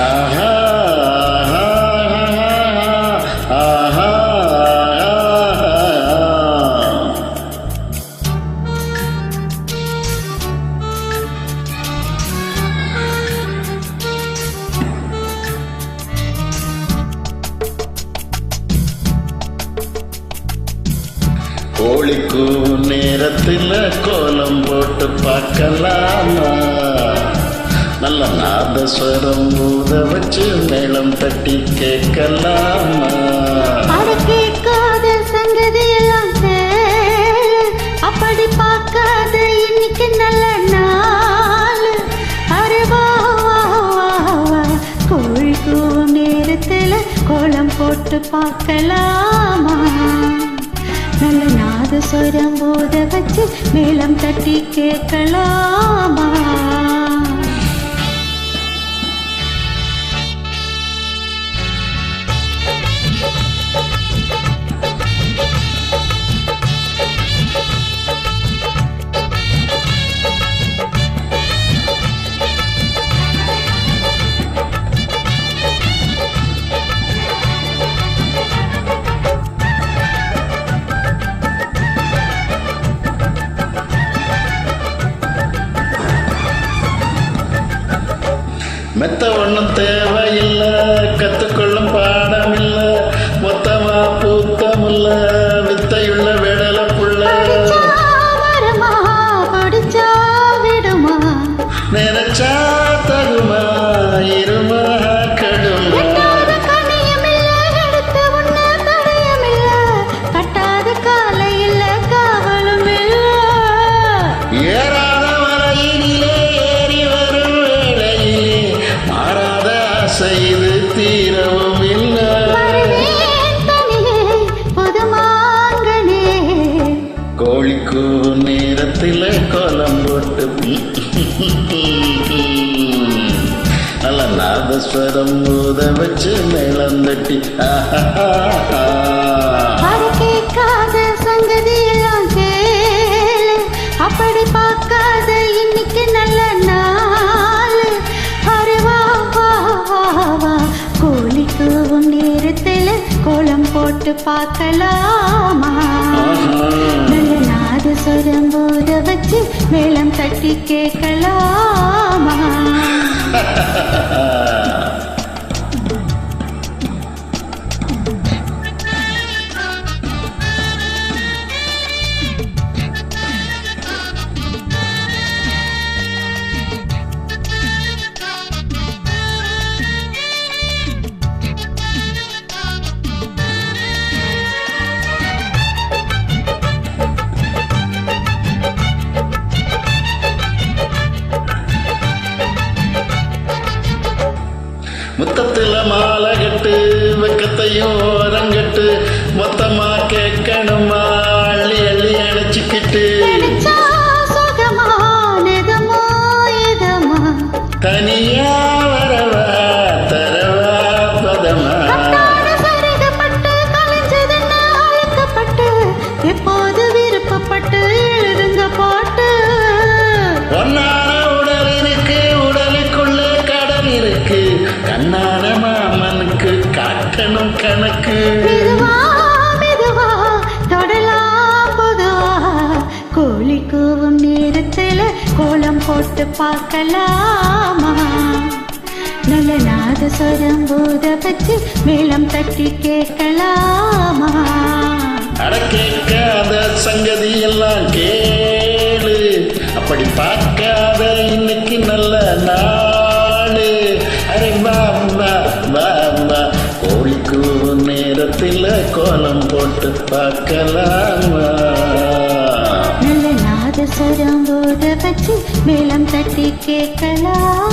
ஆஹா ஆஹா கோழிக்கு நேரத்தில் கோலம் போட்டு பார்க்கலாமா? நல்ல நாதஸ்வரம் ஊத வச்சு மேளம் தட்டி கேட்கலாமா? கேட்காத சங்கதி எல்லாம் அப்படி பார்க்காத இன்னைக்கு நல்ல நாள். அருவா கோழிக்கு நேரத்தில் கோலம் போட்டு பார்க்கலாமா? நல்ல நாதஸ்வரம் ஊத வச்சு மேளம் தட்டி கேட்கலாமா? மெத்த ஒன்றும் தேவையில்லை, கற்றுக்கொள்ளும் பாடம் இல்லை, மொத்தமா பூத்தமில்ல வித்தையுள்ள விடல புள்ள. நினைச்சா தகுமா இருமா கடுமா? கட்டாத காலை இல்ல காவலும் ஏறாத வரையிலே ஏறி வரும் வேளையிலே மாறாத செய்து தீரவும் இல்லை. கோழிக்கு நேரத்தில் கோலம் போட்டு நல்ல நாதஸ்வரம் ஊத வச்சு மேளம் தட்டி கேட்காத சங்கதி எல்லாம் அப்படி பார்க்காத இன்னைக்கு நல்ல நாள். அருவா கோழிக்கு நேரத்தில் கோலம் போட்டு பார்க்கலாமா? நல்ல நாதஸ்வரம் ஊத வச்சு மேளம் தட்டி கேட்கலாமா? முத்தத்தில் மாலை கட்டு வெக்கத்தையும் ஓரங்கட்டு மொத்தமா கேட்கணுமா? அள்ளி அள்ளி அணைச்சிக்கிட்டு தனியா வரவா தரவா பதமா? எப்போது விருப்பப்பட்டு எழுதுங்க பாட்டு. ஒன்னான உடல் இருக்கு, உடலுக்குள்ள கடல் இருக்கு, கண்ணான மாமனுக்கு காட்டணும் கணக்கு. தொடலாம் பொதுவா கோழிக்கூவும் நேரத்தில் கோலம் போட்டு பார்க்கலாமா? நல்ல நாதஸ்வரம் ஊத வச்சு மேளம் தட்டி கேட்கலாமா? அட கேட்காத சங்கதி எல்லாம் கேளு, அப்படி பார்க்காத இன்னைக்கு நல்ல நாளு. அரே பாம்பா பாம்பா கோழிக்கு நேரத்தில் கோலம் போட்டு பார்க்கலாமா? நல்ல நாதஸ்வரம் ஊத வச்சு மேளம் தட்டி கேட்கலாம்.